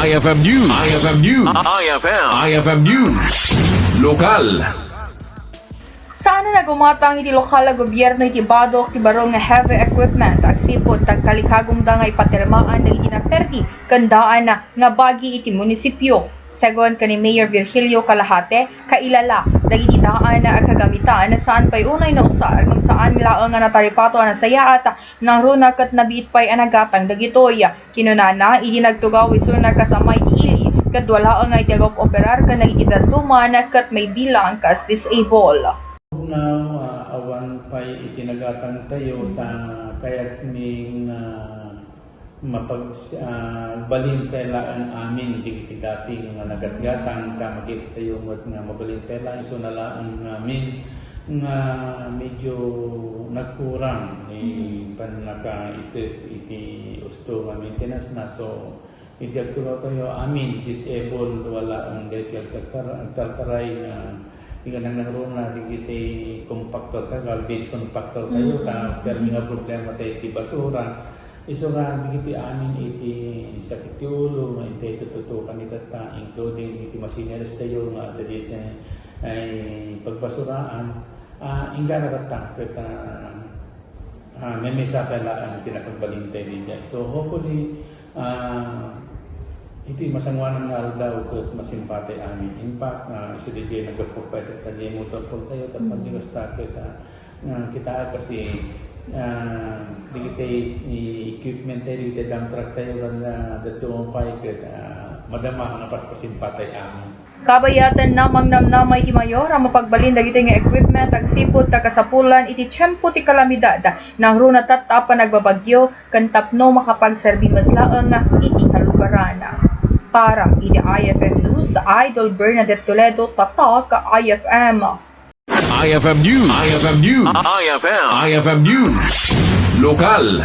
IFM News. IFM News. IFM News. Lokal. Sana nagumatang iti lokal na gobyerno iti badok ti baro nga heavy equipment ag sipot tag kalikagong da nga ipatirmaan na iti naperdi kandaan na nga bagi iti munisipyo. Segon kani Mayor Virgilio Calahate, kailala dagiti daan na kagamitan na saan pay unay na usar ngam saan laeng nga nataripato na saya at nang runa ket nabiit pay anagatang dagitoy. Kinunana idi nagtugaw isu na kasama iti ili ket wala nga itagop operar ken iti datuman ket may bilang kas disable. Now, awan pa'y itinagatang tayo kaya't ning mabalintela ang amin di dating nagatgatang magiging tayo nga mabalintela iso nalaan namin nga medyo nagkurang panaka iti usto nga maintenance na so iti agtulo tayo amin disabled wala ang tartaray nga hindi ka nang naruna, di kita compactor ka, garbage compactor kayo, pero nga problema tayo iti basura. Iso nga, di kita amin iti sakit ulo, iti tututukan itata, including iti masinelas tayo, nga tadi sa pagbasuraan. Ingga natatang, kita may sapalaan pinakagbalintay niya. So hopefully, iti masangwanan nga daw ket masimpate amin. In fact, sulit din nagpapapayat at motor po tayo tapos di gusta kita kasi di kita equipment tayo, di kita dump truck tayo na datumapay ket madama nga paspasimpate amin. Kabayatan namang namnamay ti mayor ang mapagbalin dagiti nga equipment ag sipot ta kasapulan iti tiyempo ti kalamidad nang runa tatapan nagbabagyo ken tapno makapagserbi met laeng iti kalugaran. Para iti IFM News, Idol Bernadette Toledo, Tatak, IFM. IFM News. IFM News. IFM News. Lokal.